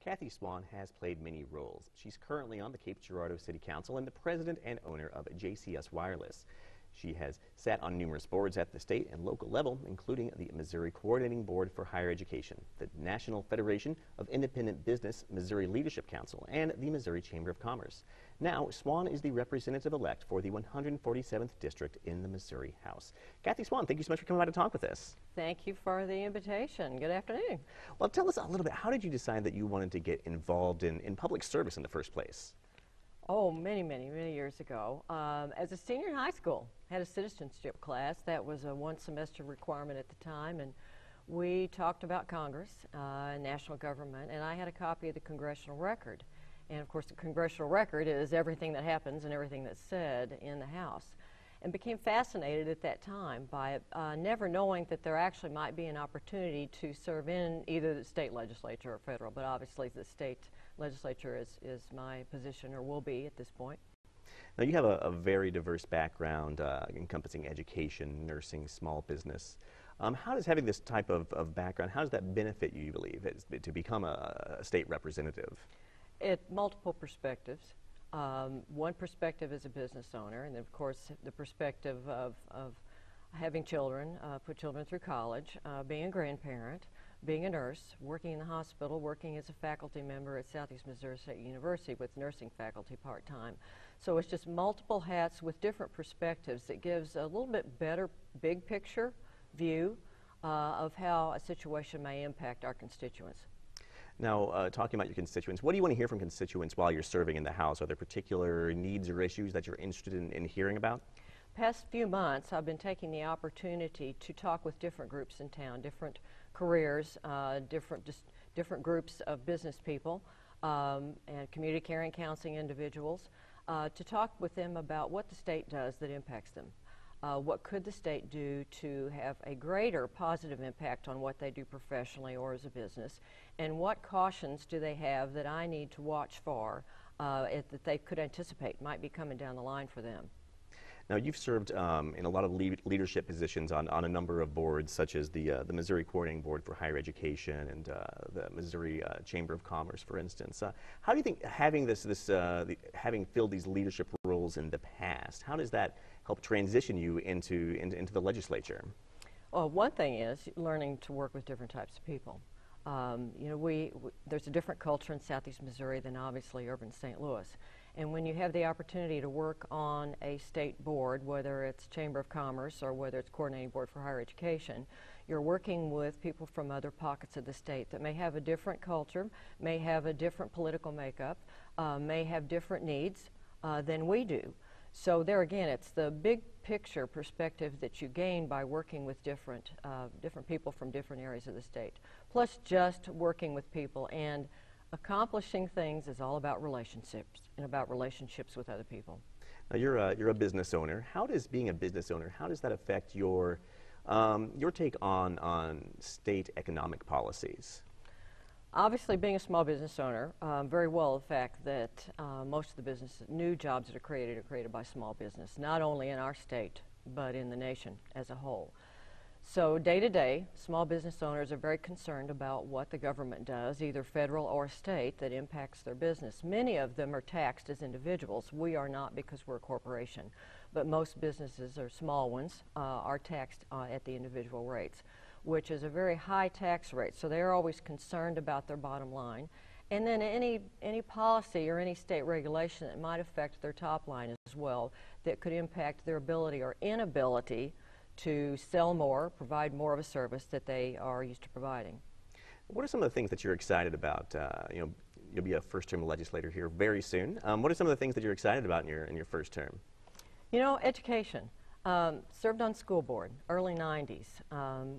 Kathy Swan has played many roles. She's currently on the Cape Girardeau City Council and the president and owner of JCS Wireless. She has sat on numerous boards at the state and local level, including the Missouri Coordinating Board for Higher Education, the National Federation of Independent Business Missouri Leadership Council, and the Missouri Chamber of Commerce. Now, Swan is the representative-elect for the 147th District in the Missouri House. Kathy Swan, thank you so much for coming by to talk with us. Thank you for the invitation. Good afternoon. Well, tell us a little bit, how did you decide that you wanted to get involved in public service in the first place? Oh, many years ago. As a senior in high school, had a citizenship class. That was a one-semester requirement at the time, and we talked about Congress, national government, and I had a copy of the Congressional Record. And of course, the Congressional Record is everything that happens and everything that's said in the House. And became fascinated at that time by it, never knowing that there actually might be an opportunity to serve in either the state legislature or federal, but obviously the state legislature is my position, or will be at this point. Now, you have a very diverse background encompassing education, nursing, small business. How does having this type of background, how does that benefit you believe, to become a state representative? Multiple perspectives. One perspective as a business owner, and of course the perspective of having children, put children through college, being a grandparent, being a nurse, working in the hospital, working as a faculty member at Southeast Missouri State University with nursing faculty part-time. So it's just multiple hats with different perspectives that gives a little bit better big picture view of how a situation may impact our constituents. Now, talking about your constituents, what do you want to hear from constituents while you're serving in the House? Are there particular needs or issues that you're interested in hearing about? Past few months, I've been taking the opportunity to talk with different groups in town, different careers, different groups of business people, and community care and counseling individuals, to talk with them about what the state does that impacts them. What could the state do to have a greater positive impact on what they do professionally or as a business, and what cautions do they have that I need to watch for that they could anticipate might be coming down the line for them. Now, you've served in a lot of leadership positions on a number of boards, such as the Missouri Coordinating Board for Higher Education and the Missouri Chamber of Commerce, for instance. How do you think having having filled these leadership roles in the past, how does that help transition you into the legislature? Well, one thing is learning to work with different types of people. You know, there's a different culture in Southeast Missouri than obviously urban St. Louis. And when you have the opportunity to work on a state board, whether it's Chamber of Commerce or whether it's Coordinating Board for Higher Education, you're working with people from other pockets of the state that may have a different culture, may have a different political makeup, may have different needs than we do. So there again, it's the big picture perspective that you gain by working with different people from different areas of the state. Plus just working with people, and accomplishing things is all about relationships and about relationships with other people. Now, you're a business owner. How does being a business owner, how does that affect your take on state economic policies? Obviously, being a small business owner, very well the fact that most of the new jobs that are created by small business, not only in our state, but in the nation as a whole. So day to day, small business owners are very concerned about what the government does, either federal or state, that impacts their business. Many of them are taxed as individuals. We are not, because we're a corporation. But most businesses, or small ones, are taxed at the individual rates, which is a very high tax rate. So they're always concerned about their bottom line. And then any policy or any state regulation that might affect their top line as well, that could impact their ability or inability to sell more, provide more of a service that they are used to providing. What are some of the things that you're excited about? You know, you'll be a first-term legislator here very soon. What are some of the things that you're excited about in your first term? You know, education. Served on school board, early 90s.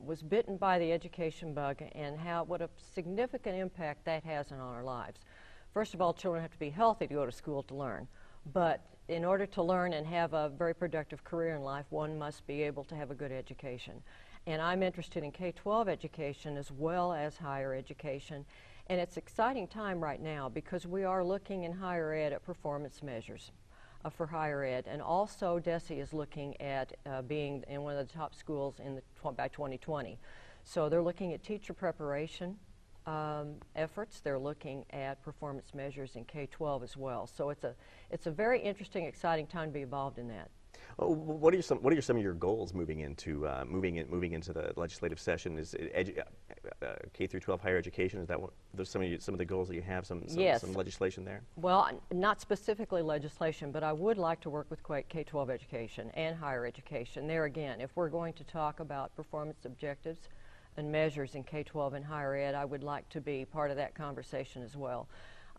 Was bitten by the education bug, and what a significant impact that has on our lives. First of all, children have to be healthy to go to school to learn. But in order to learn and have a very productive career in life, one must be able to have a good education. And I'm interested in K-12 education as well as higher education. And it's an exciting time right now because we are looking in higher ed at performance measures for higher ed. And also DESE is looking at being in one of the top schools by 2020. So they're looking at teacher preparation, efforts. They're looking at performance measures in K-12 as well. So it's a very interesting, exciting time to be involved in that. What are some of your goals moving into the legislative session? Is it K through 12 higher education? Is that there's some of the goals that you have? Some legislation there? Well, not specifically legislation, but I would like to work with K-12 education and higher education. There again, if we're going to talk about performance objectives and measures in K-12 and higher ed, I would like to be part of that conversation as well.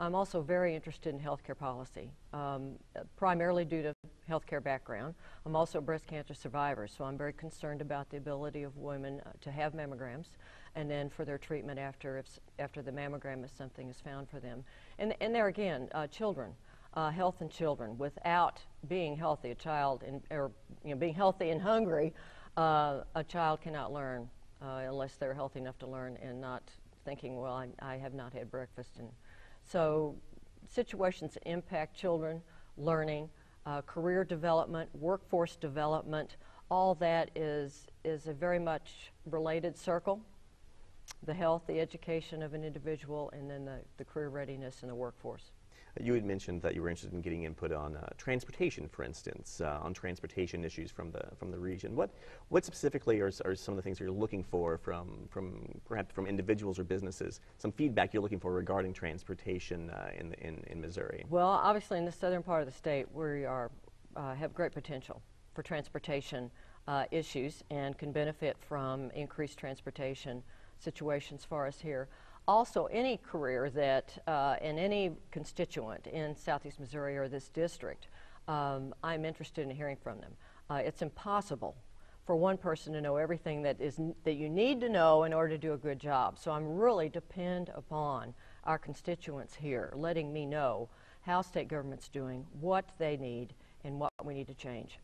I'm also very interested in healthcare policy, primarily due to healthcare background. I'm also a breast cancer survivor, so I'm very concerned about the ability of women to have mammograms and then for their treatment after the mammogram if something is found for them. And there again, children, health in children. Without being healthy, being healthy and hungry, a child cannot learn unless they're healthy enough to learn and not thinking, well, I have not had breakfast. And so situations that impact children, learning, career development, workforce development, all that is a very much related circle. The health, the education of an individual, and then the career readiness in the workforce. You had mentioned that you were interested in getting input on transportation, for instance, on transportation issues from the region. What specifically are some of the things you're looking for perhaps from individuals or businesses? Some feedback you're looking for regarding transportation in Missouri? Well, obviously in the southern part of the state, we have great potential for transportation issues and can benefit from increased transportation situations for us here. Also, any career that, and any constituent in Southeast Missouri or this district, I'm interested in hearing from them. It's impossible for one person to know everything that you need to know in order to do a good job. So I'm really depend upon our constituents here letting me know how state government's doing, what they need, and what we need to change.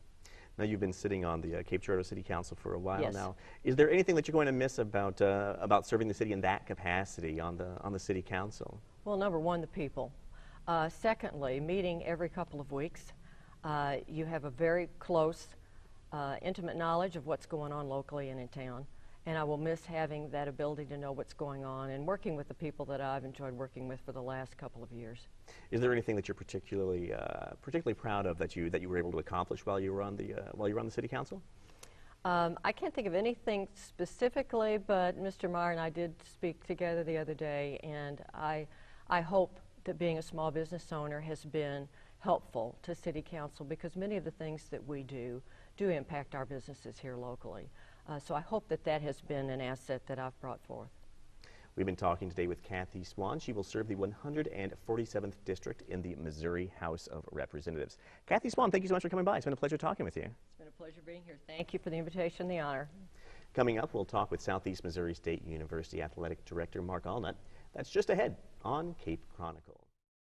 Now, you've been sitting on the Cape Girardeau City Council for a while Yes. now. Is there anything that you're going to miss about serving the city in that capacity on the City Council? Well, number one, the people. Secondly, meeting every couple of weeks. You have a very close, intimate knowledge of what's going on locally and in town. And I will miss having that ability to know what's going on and working with the people that I've enjoyed working with for the last couple of years. Is there anything that you're particularly proud of that you were able to accomplish while you were on the City Council? I can't think of anything specifically, but Mr. Meyer and I did speak together the other day, and I hope that being a small business owner has been helpful to City Council because many of the things that we do impact our businesses here locally. So I hope that has been an asset that I've brought forth. We've been talking today with Kathy Swan. She will serve the 147th District in the Missouri House of Representatives. Kathy Swan, thank you so much for coming by. It's been a pleasure talking with you. It's been a pleasure being here. Thank you for the invitation and the honor. Coming up, we'll talk with Southeast Missouri State University Athletic Director Mark Allnut. That's just ahead on Cape Chronicle.